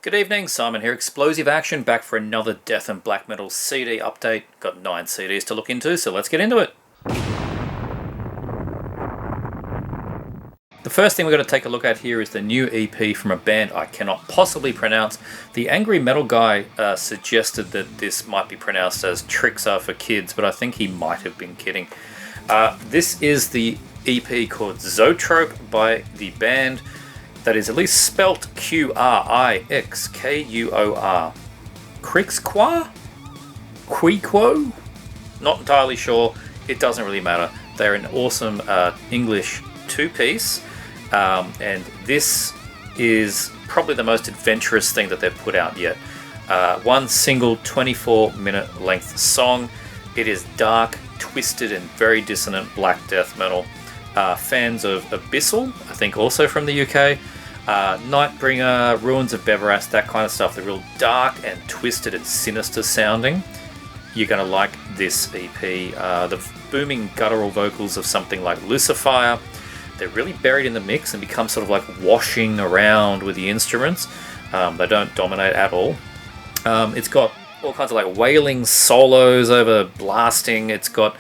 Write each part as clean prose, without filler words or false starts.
Good evening, Simon here. Explosive Action, back for another Death and Black Metal CD update. Got 9 CDs to look into, so let's get into it. The first thing we're going to take a look at here is the new EP from a band I cannot possibly pronounce. The Angry Metal Guy suggested that this might be pronounced as Tricks Are for Kids, but I think he might have been kidding. This is the EP called Zoetrope by the band that is at least spelt Qrixkuor. Crixquoir? Quiquo? Not entirely sure. It doesn't really matter. They're an awesome English two-piece, and this is probably the most adventurous thing that they've put out yet. One single 24-minute length song. It is dark, twisted, and very dissonant black death metal. Fans of Abyssal, I think also from the UK, Nightbringer, Ruins of Beverast, that kind of stuff. They're real dark and twisted and sinister sounding. You're going to like this EP. The booming guttural vocals of something like Lucifer, they're really buried in the mix and become sort of like washing around with the instruments. They don't dominate at all. It's got all kinds of like wailing solos over blasting. It's got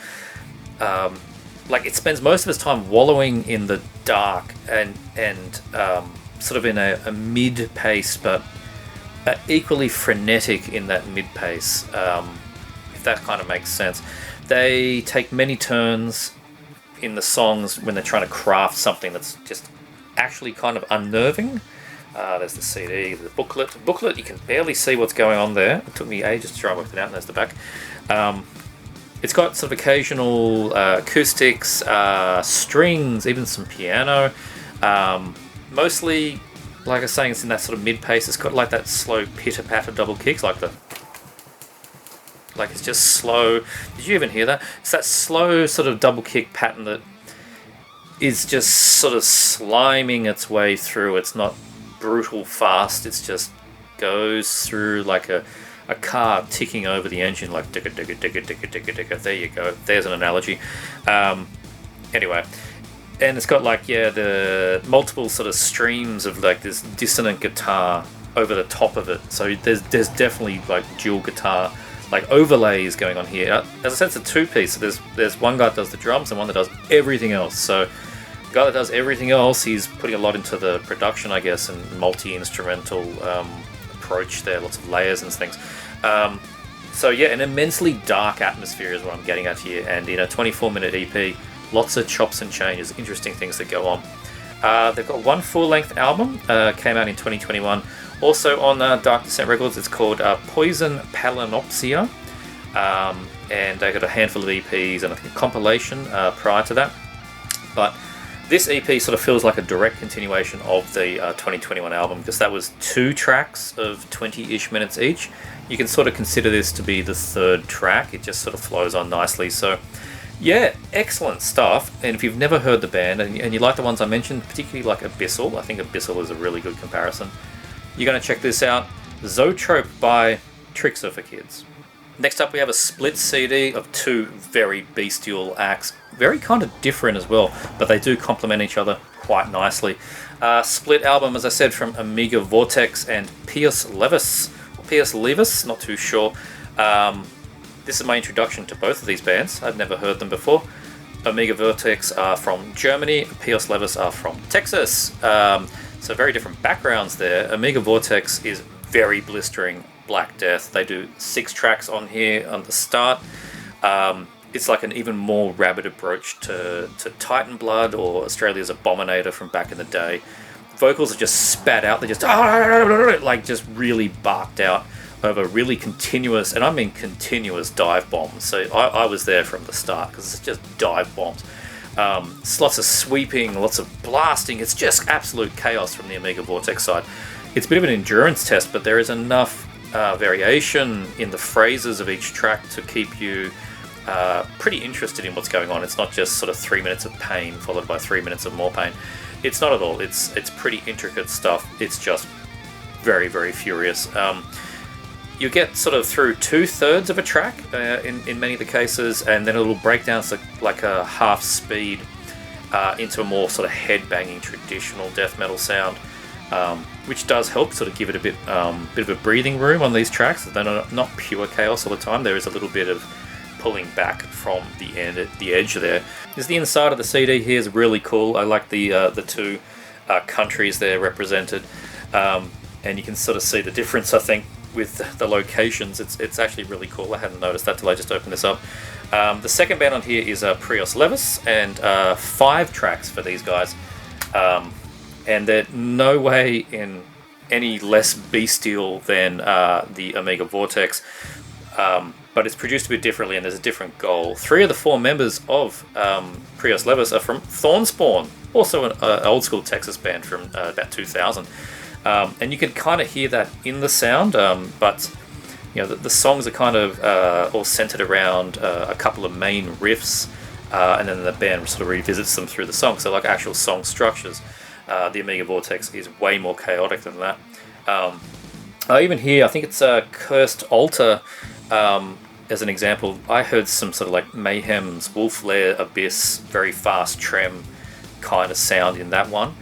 it spends most of its time wallowing in the dark and sort of in a mid pace, but equally frenetic in that mid pace, if that kind of makes sense. They take many turns in the songs when they're trying to craft something that's just actually kind of unnerving. There's the CD, the booklet. You can barely see what's going on there. It took me ages to try and work it out, and there's the back. It's got sort of occasional acoustics, strings, even some piano. Mostly, like I was saying, it's in that sort of mid-pace. It's got like that slow pitter-patter double kicks, like it's just slow. Did you even hear that? It's that slow sort of double kick pattern that is just sort of sliming its way through. It's not brutal fast. It's just goes through like a car ticking over the engine, like digga digga digga digga digga digga. There you go. There's an analogy. Anyway, and it's got like the multiple sort of streams of like this dissonant guitar over the top of it. So there's definitely like dual guitar like overlays going on here. As I said, it's a two-piece. So there's one guy that does the drums and one that does everything else. So the guy that does everything else, he's putting a lot into the production, I guess, and multi-instrumental approach there, lots of layers and things. So yeah, an immensely dark atmosphere is what I'm getting at here, and in a 24-minute EP, lots of chops and changes, interesting things that go on. They've got one full-length album, came out in 2021, also on Dark Descent Records. It's called Poison Palinopsia, and they got a handful of EPs and I think a compilation prior to that. But this EP sort of feels like a direct continuation of the 2021 album, because that was 2 tracks of 20-ish minutes each. You can sort of consider this to be the 3rd track. It just sort of flows on nicely. So yeah, excellent stuff. And if you've never heard the band and you like the ones I mentioned, particularly like Abyssal, I think Abyssal is a really good comparison, you're going to check this out. Zoetrope by Tricks Are for Kids. Next up we have a split CD of 2 very bestial acts. Very kind of different as well, but they do complement each other quite nicely. Split album, as I said, from Amiga Vortex and Piers Levis, not too sure. This is my introduction to both of these bands. I've never heard them before. Amiga Vortex are from Germany, Piers Levis are from Texas. So very different backgrounds there. Amiga Vortex is very blistering black death. They do 6 tracks on here on the start. It's like an even more rabid approach to Titan Blood or Australia's Abominator from back in the day. Vocals are just spat out. They're just like just really barked out over really continuous, and I mean continuous, dive bombs. So I was there from the start because it's just dive bombs. It's lots of sweeping, lots of blasting. It's just absolute chaos from the Amiga Vortex side. It's a bit of an endurance test, but there is enough variation in the phrases of each track to keep you pretty interested in what's going on. It's not just sort of 3 minutes of pain followed by 3 minutes of more pain. It's not at all. It's pretty intricate stuff. It's just very, very furious. You get sort of through 2/3 of a track in many of the cases, and then it'll break down to like a half speed into a more sort of head-banging traditional death metal sound. which does help sort of give it a bit of a breathing room on these tracks. They're not pure chaos all the time. There is a little bit of pulling back from the edge there. The inside of the CD here is really cool. I like the two countries there represented, and you can sort of see the difference, I think, with the locations. It's actually really cool. I hadn't noticed that till I just opened this up. The second band on here is Prios Levis, and 5 tracks for these guys. And they're no way in any less bestial than the Amiga Vortex, but it's produced a bit differently, and there's a different goal. 3 of the 4 members of Prios Levis are from Thornspawn, also an old school Texas band from about 2000. And you can kind of hear that in the sound, but you know the songs are kind of all centered around a couple of main riffs, and then the band sort of revisits them through the song. So like actual song structures, the Amiga Vortex is way more chaotic than that. Even here, I think it's Cursed Altar as an example. I heard some sort of like Mayhem's Wolf Lair Abyss, very fast trem kind of sound in that one.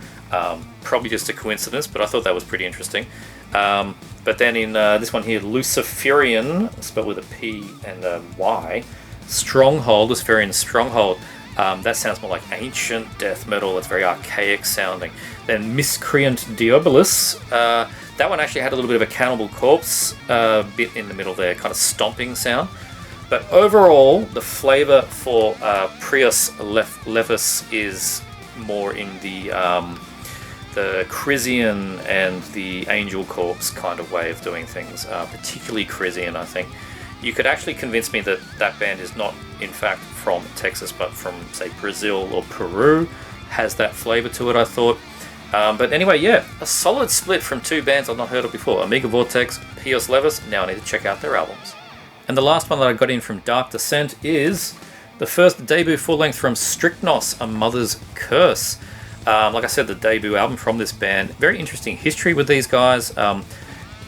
Probably just a coincidence, but I thought that was pretty interesting. But then in this one here, Luciferian, spelled with a P and a Y, Stronghold, Luciferian Stronghold, that sounds more like ancient death metal. It's very archaic sounding. Then Miscreant Diabolus, that one actually had a little bit of a Cannibal Corpse bit in the middle there, kind of stomping sound. But overall, the flavour for Prius Levis is more in the Crisian and the Angel Corpse kind of way of doing things, particularly Crisian, I think. You could actually convince me that that band is not, in fact, from Texas, but from, say, Brazil or Peru. Has that flavour to it, I thought. But anyway, yeah, a solid split from 2 bands I've not heard of before. Amiga Vortex, Prios Levis. Now I need to check out their albums. And the last one that I got in from Dark Descent is the first debut full-length from Strychnos, A Mother's Curse. Like I said, the debut album from this band. Very interesting history with these guys.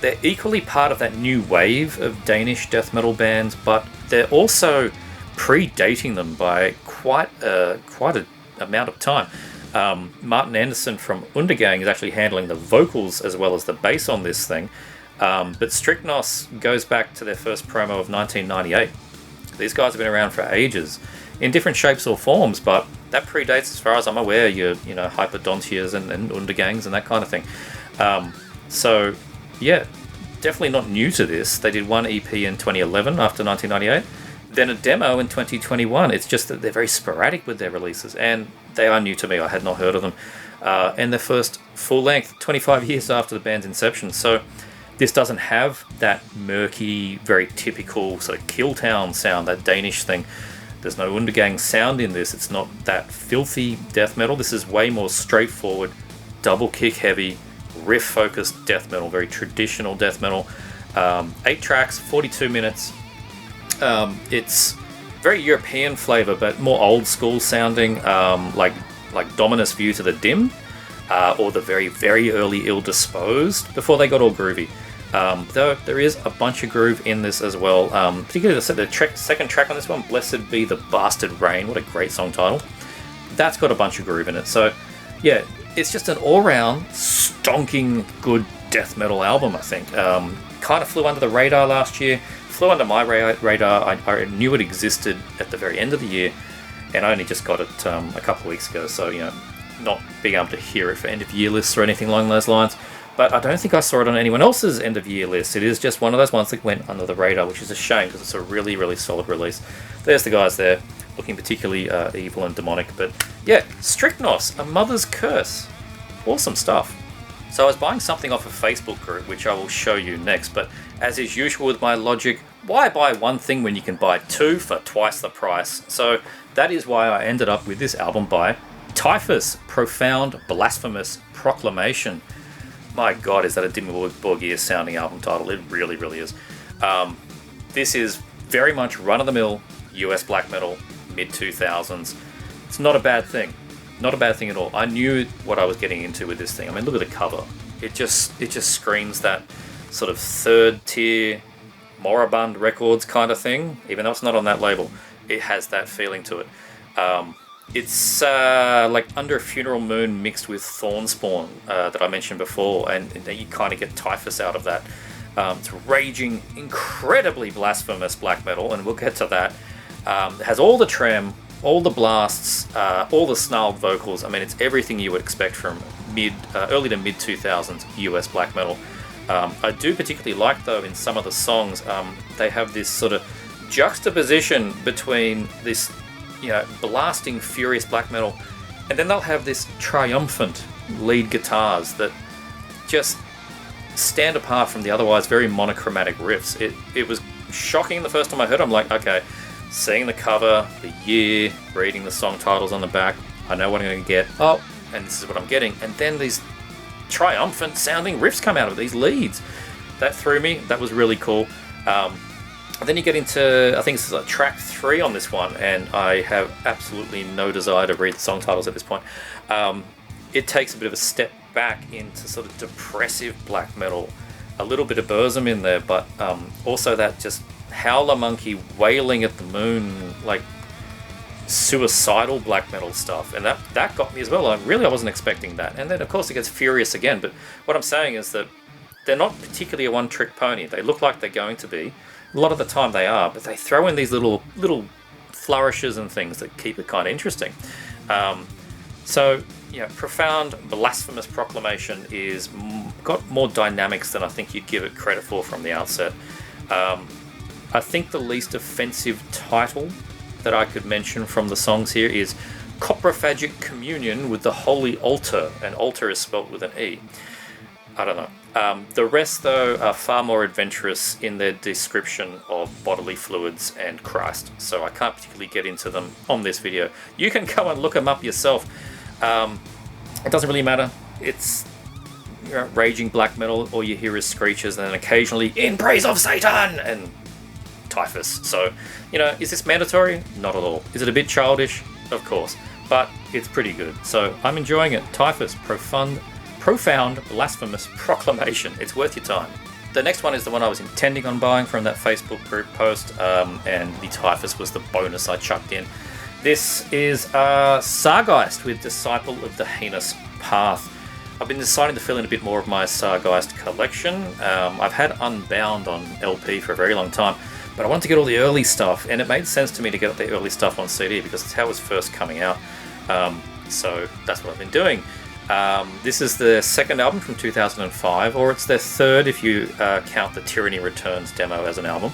They're equally part of that new wave of Danish death metal bands, but they're also predating them by quite an amount of time. Martin Anderson from Undergang is actually handling the vocals as well as the bass on this thing. But Strychnos goes back to their first promo of 1998. These guys have been around for ages, in different shapes or forms, but that predates, as far as I'm aware, your Hyperdontias and Undergangs and that kind of thing. So, yeah, definitely not new to this. They did one EP in 2011 after 1998, then a demo in 2021. It's just that they're very sporadic with their releases, and they are new to me. I had not heard of them. And their first full-length, 25 years after the band's inception. So this doesn't have that murky, very typical sort of Killtown sound, that Danish thing. There's no Undergang sound in this. It's not that filthy death metal. This is way more straightforward, double kick heavy, riff focused death metal, very traditional death metal. 8 tracks, 42 minutes. It's very European flavour, but more old school sounding, like Dominus View to the Dim, or the very, very early Ill Disposed, before they got all groovy. Though there is a bunch of groove in this as well, particularly the second track on this one, Blessed Be the Bastard Rain. What a great song title. That's got a bunch of groove in it. So yeah, it's just an all-round stonking good death metal album, I think. Kind of flew under the radar last year, flew under my radar. I knew it existed at the very end of the year, and I only just got it a couple of weeks ago, so not being able to hear it for end of year lists or anything along those lines. But I don't think I saw it on anyone else's end of year list. It is just one of those ones that went under the radar, which is a shame because it's a really, really solid release. There's the guys there, looking particularly evil and demonic. But yeah, Strychnos, A Mother's Curse. Awesome stuff. So I was buying something off a Facebook group, which I will show you next. But as is usual with my logic, why buy one thing when you can buy 2 for twice the price? So that is why I ended up with this album by Typhus, Profound Blasphemous Proclamation. My God, is that a Dimmu Borgir sounding album title? It really, really is. This is very much run-of-the-mill US black metal, mid-2000s. It's not a bad thing. Not a bad thing at all. I knew what I was getting into with this thing. I mean, look at the cover. It just screams that sort of third-tier Moribund Records kind of thing, even though it's not on that label. It has that feeling to it. It's like Under a Funeral Moon mixed with Thornspawn that I mentioned before, and you kind of get Typhus out of that. It's raging, incredibly blasphemous black metal, and we'll get to that. It has all the trem, all the blasts, all the snarled vocals. I mean, it's everything you would expect from early to mid 2000s US black metal. I do particularly like, though, in some of the songs, they have this sort of juxtaposition between this, blasting, furious black metal, and then they'll have this triumphant lead guitars that just stand apart from the otherwise very monochromatic riffs. It was shocking the first time I heard it. I'm like, okay, seeing the cover, the year, reading the song titles on the back, I know what I'm going to get. Oh, and this is what I'm getting. And then these triumphant sounding riffs come out of these leads. That threw me. That was really cool. Then you get into, I think this is like track 3 on this one, and I have absolutely no desire to read the song titles at this point. It takes a bit of a step back into sort of depressive black metal, a little bit of Burzum in there, but also that just howler monkey wailing at the moon, like suicidal black metal stuff, and that got me as well. I wasn't expecting that. And then of course it gets furious again, but what I'm saying is that they're not particularly a one-trick pony. They look like they're going to be. A lot of the time they are, but they throw in these little flourishes and things that keep it kind of interesting. Profound Blasphemous Proclamation is got more dynamics than I think you'd give it credit for from the outset. I think the least offensive title that I could mention from the songs here is Coprophagic Communion with the Holy Altar, and altar is spelt with an E. I don't know. The rest, though, are far more adventurous in their description of bodily fluids and Christ, so I can't particularly get into them on this video. You can go and look them up yourself. It doesn't really matter. It's raging black metal. All you hear is screeches, and then occasionally, in praise of Satan, and Typhus. So, is this mandatory? Not at all. Is it a bit childish? Of course. But it's pretty good. So I'm enjoying it. Typhus, Profound Blasphemous Proclamation. It's worth your time. The next one is the one I was intending on buying from that Facebook group post, and the Typhus was the bonus I chucked in. This is Sargeist with Disciple of the Heinous Path. I've been deciding to fill in a bit more of my Sargeist collection. I've had Unbound on LP for a very long time, but I wanted to get all the early stuff, and it made sense to me to get the early stuff on CD because it's how it was first coming out. So that's what I've been doing. This is their second album from 2005, or it's their third if you count the Tyranny Returns demo as an album.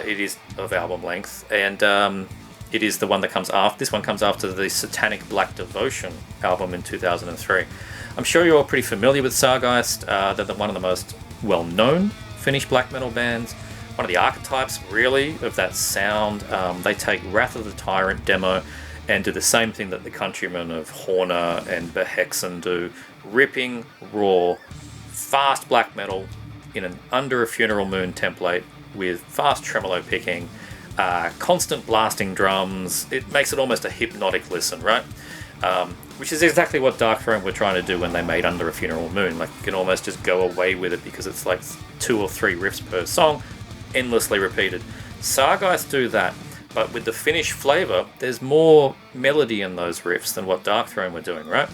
It is of album length, and it is the one that comes after. This one comes after the Satanic Black Devotion album in 2003. I'm sure you're all pretty familiar with Sargeist. They're one of the most well-known Finnish black metal bands. One of the archetypes, really, of that sound. They take Wrath of the Tyrant demo and do the same thing that the countrymen of Horner and Behexen do. Ripping, raw, fast black metal in an Under a Funeral Moon template with fast tremolo picking, constant blasting drums. It makes it almost a hypnotic listen, right? Which is exactly what Dark Throne were trying to do when they made Under a Funeral Moon. Like, you can almost just go away with it because it's like 2 or 3 riffs per song, endlessly repeated. Sargeist do that, but with the Finnish flavour, there's more melody in those riffs than what Dark Throne were doing, right?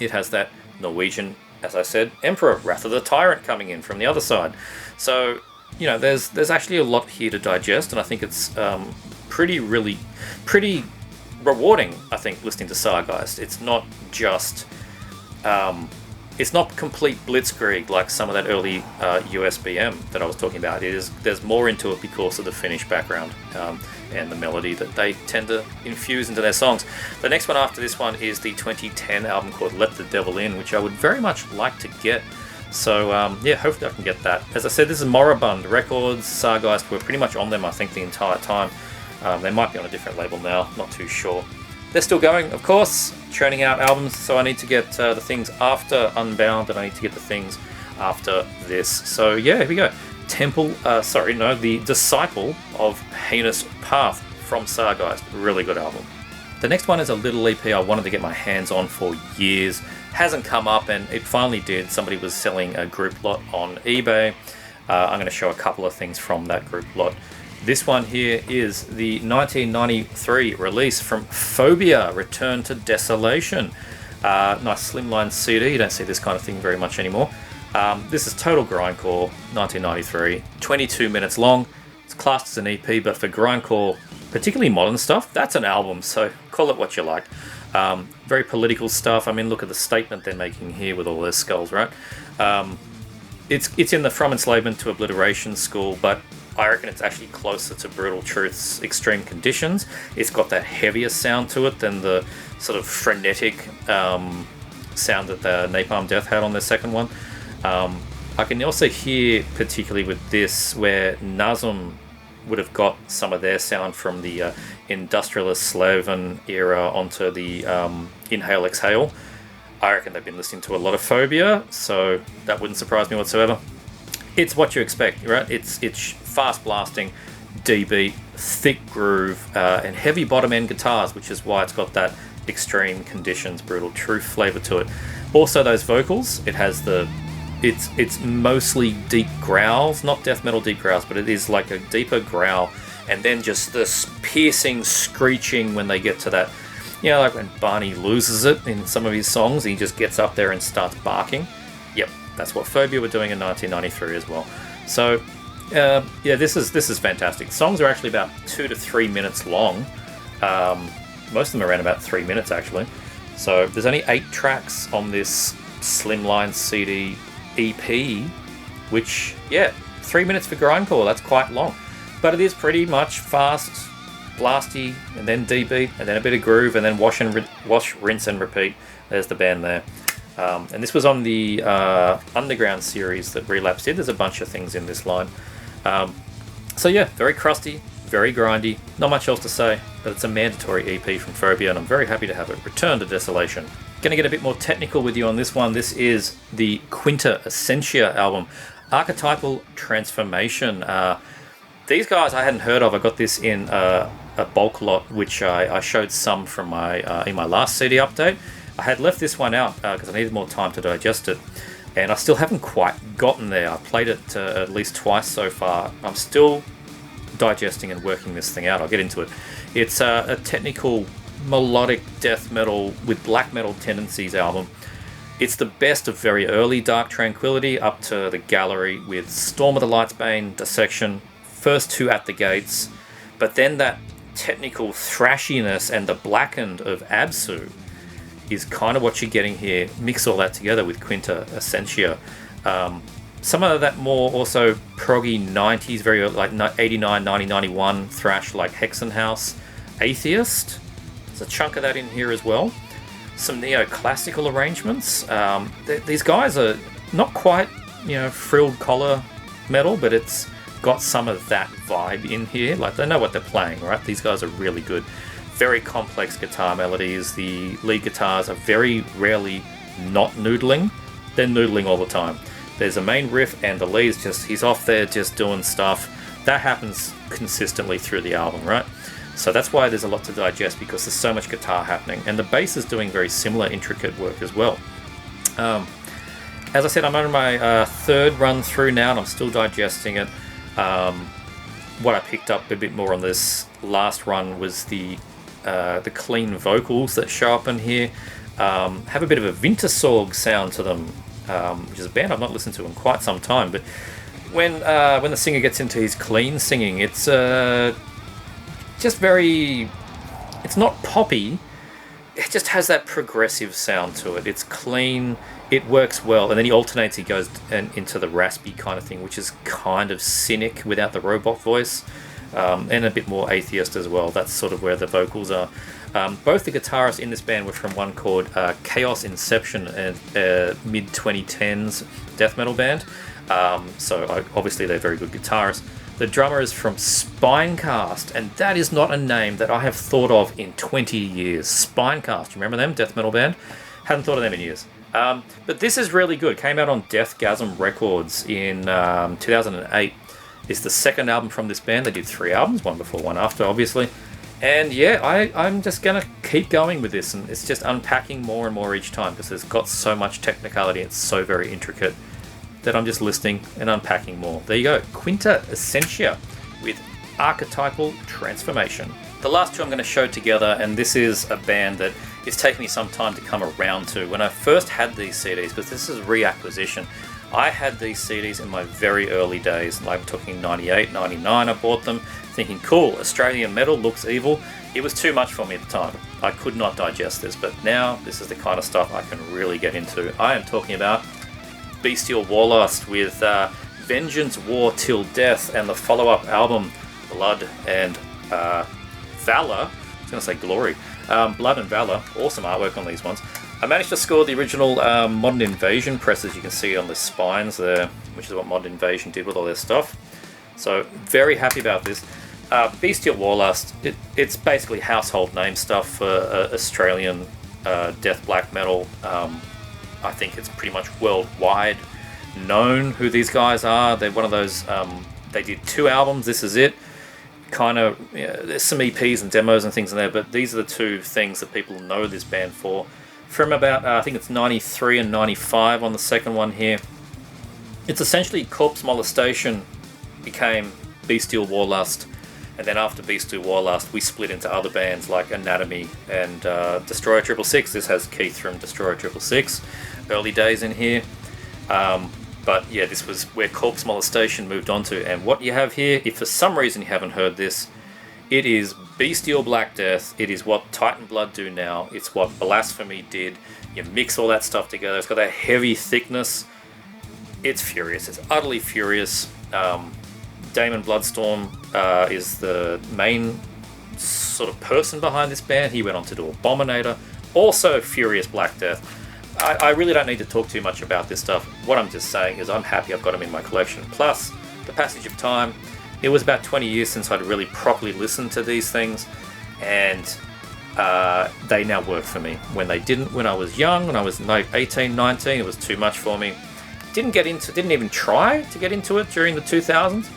It has that Norwegian, as I said, Emperor, Wrath of the Tyrant coming in from the other side. So, there's actually a lot here to digest, and I think it's pretty rewarding, I think, listening to Sargeist. It's not just... it's not complete blitzkrieg like some of that early USBM that I was talking about. There's more into it because of the Finnish background and the melody that they tend to infuse into their songs. The next one after this one is the 2010 album called Let the Devil In, which I would very much like to get. So, hopefully I can get that. As I said, this is Moribund Records. Sargeist were pretty much on them, I think, the entire time. They might be on a different label now, not too sure. They're still going, of course, churning out albums, so I need to get the things after Unbound, and I need to get the things after this. So, here we go. The Disciple of Heinous Path from Sargeist. Really good album. The next one is a little EP I wanted to get my hands on for years. Hasn't come up, and it finally did. Somebody was selling a group lot on eBay. I'm going to show a couple of things from that group lot. This one here is the 1993 release from Phobia, Return to Desolation. Nice slimline CD. You don't see this kind of thing very much anymore. This is total grindcore, 1993, 22 minutes long. It's classed as an EP, but for grindcore, particularly modern stuff, that's an album, so call it what you like. Very political stuff. I mean, look at the statement they're making here with all those skulls, right? It's in the From Enslavement to Obliteration school, but I reckon it's actually closer to Brutal Truth's Extreme Conditions. It's got that heavier sound to it than the sort of frenetic sound that the Napalm Death had on their second one. I can also hear, particularly with this, where Nazum would have got some of their sound from the Industrialist Slaven era onto the Inhale Exhale. I reckon they've been listening to a lot of Phobia, so that wouldn't surprise me whatsoever. It's what you expect, right? It's fast blasting, D-beat, thick groove, and heavy bottom end guitars, which is why it's got that Extreme Conditions, Brutal Truth flavor to it. Also, those vocals, it's mostly deep growls, not death metal deep growls, but it is like a deeper growl, and then just this piercing screeching when they get to that, like when Barney loses it in some of his songs, he just gets up there and starts barking. Yep, that's what Phobia were doing in 1993 as well. So, this is fantastic. Songs are actually about 2 to 3 minutes long. Most of them are around about 3 minutes, actually. So there's only 8 tracks on this slimline CD EP, which, 3 minutes for grindcore, that's quite long. But it is pretty much fast, blasty, and then D-beat, and then a bit of groove, and then wash, rinse, and repeat. There's the band there. And this was on the Underground series that Relapse did. There's a bunch of things in this line. Very crusty, very grindy. Not much else to say, but it's a mandatory EP from Phobia, and I'm very happy to have it. Return to Desolation. Going to get a bit more technical with you on this one. This is the Quinta Essentia album, Archetypal Transformation. These guys I hadn't heard of. I got this in a bulk lot, which I showed some from in my last CD update. I had left this one out because I needed more time to digest it, and I still haven't quite gotten there. I played it at least twice so far. I'm still digesting and working this thing out. I'll get into it. It's a technical melodic death metal with black metal tendencies album. It's the best of very early Dark Tranquillity up to the Gallery with Storm of the Lightsbane, Dissection, first 2 At the Gates, but then that technical thrashiness and the blackened of Absu is kind of what you're getting here. Mix all that together with Quinta Essentia. Some of that more also proggy 90s, very like 89, 90, 91 thrash like Hexenhaus, Atheist. There's a chunk of that in here as well. Some neoclassical arrangements. These guys are not quite, frilled collar metal, but it's got some of that vibe in here. Like, they know what they're playing, right? These guys are really good. Very complex guitar melodies. The lead guitars are very rarely not noodling. They're noodling all the time. There's a main riff and the lead's he's off there just doing stuff. That happens consistently through the album, right? So that's why there's a lot to digest, because there's so much guitar happening. And the bass is doing very similar intricate work as well. As I said, I'm on my third run through now, and I'm still digesting it. What I picked up a bit more on this last run was the clean vocals that show up in here. Have a bit of a Wintersorg sound to them, which is a band I've not listened to in quite some time. But when the singer gets into his clean singing, it's just very... It's not poppy. It just has that progressive sound to it. It's clean. It works well, and then he alternates. He goes into the raspy kind of thing, which is kind of cynic without the robot voice, and a bit more Atheist as well. That's sort of where the vocals are. Both the guitarists in this band were from one called Chaos Inception, a mid-2010s death metal band. Obviously they're very good guitarists. The drummer is from Spinecast, and that is not a name that I have thought of in 20 years. Spinecast, you remember them? Death metal band? Hadn't thought of them in years. But this is really good. Came out on Deathgasm Records in 2008. It's the second album from this band. They did 3 albums, one before, one after, obviously. And I'm just going to keep going with this, and it's just unpacking more and more each time, because it's got so much technicality. It's so very intricate that I'm just listening and unpacking more. There you go. Quinta Essentia with Archetypal Transformation. The last two I'm going to show together, and this is a band that it's taken me some time to come around to. When I first had these CDs, because this is reacquisition, I had these CDs in my very early days, like I'm talking 98, 99, I bought them, thinking, cool, Australian metal looks evil. It was too much for me at the time. I could not digest this, but now this is the kind of stuff I can really get into. I am talking about Bestial Warlust with Vengeance War Till Death and the follow-up album Blood and Valor. I was going to say Glory. Blood and Valor. Awesome artwork on these ones. I managed to score the original Modern Invasion presses. You can see on the spines there, which is what Modern Invasion did with all their stuff. So very happy about this. Bestial Warlust, it's basically household name stuff for Australian death black metal. I think it's pretty much worldwide known who these guys are. They're one of those, they did 2 albums, this is it. Kind of, there's some EPs and demos and things in there, but these are the 2 things that people know this band for. From about, I think it's 93 and 95 on the second one here. It's essentially Corpse Molestation became Bestial Warlust, and then after Bestial Warlust we split into other bands like Anatomy and Destroyer 666. This has Keith from Destroyer 666, early days in here. But yeah, this was where Corpse Molestation moved on to. And what you have here, if for some reason you haven't heard this, it is Bestial Black Death. It is what Titan Blood do now. It's what Blasphemy did. You mix all that stuff together. It's got that heavy thickness. It's furious. It's utterly furious. Damon Bloodstorm is the main sort of person behind this band. He went on to do Abominator. Also furious Black Death. I really don't need to talk too much about this stuff. What I'm just saying is I'm happy I've got them in my collection. Plus, the passage of time, it was about 20 years since I'd really properly listened to these things, and they now work for me. When they didn't, when I was young, when I was like 18, 19, it was too much for me. Didn't even try to get into it during the 2000s,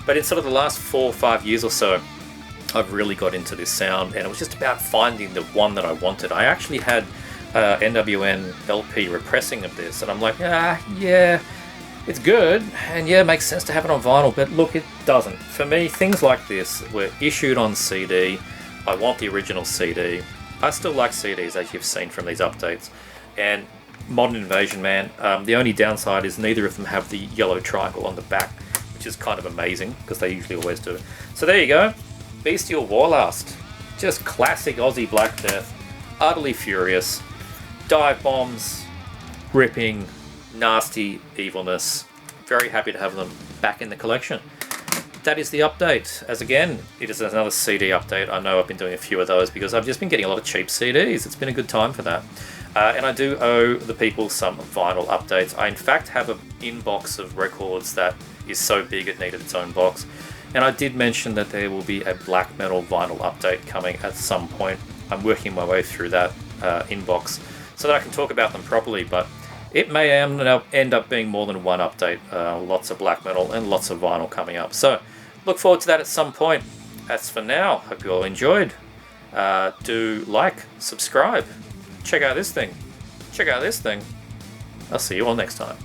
but in sort of the last 4 or 5 years or so, I've really got into this sound, and it was just about finding the one that I wanted. I actually had NWN LP repressing of this, and I'm like, yeah, it's good, and yeah, it makes sense to have it on vinyl, but look, it doesn't. For me, things like this were issued on CD. I want the original CD. I still like CDs, as you've seen from these updates. And Modern Invasion, man, the only downside is neither of them have the yellow triangle on the back, which is kind of amazing, because they usually always do. So there you go, Bestial Warlust. Just classic Aussie Black Death. Utterly furious. Dive bombs, ripping, nasty evilness. Very happy to have them back in the collection. That is the update. As again, it is another CD update. I know I've been doing a few of those because I've just been getting a lot of cheap CDs. It's been a good time for that. And I do owe the people some vinyl updates. I in fact have an inbox of records that is so big it needed its own box. And I did mention that there will be a black metal vinyl update coming at some point. I'm working my way through that inbox so that I can talk about them properly, but it may end up being more than one update. Lots of black metal and lots of vinyl coming up. So look forward to that at some point. As for now, hope you all enjoyed. Do like, subscribe, check out this thing. I'll see you all next time.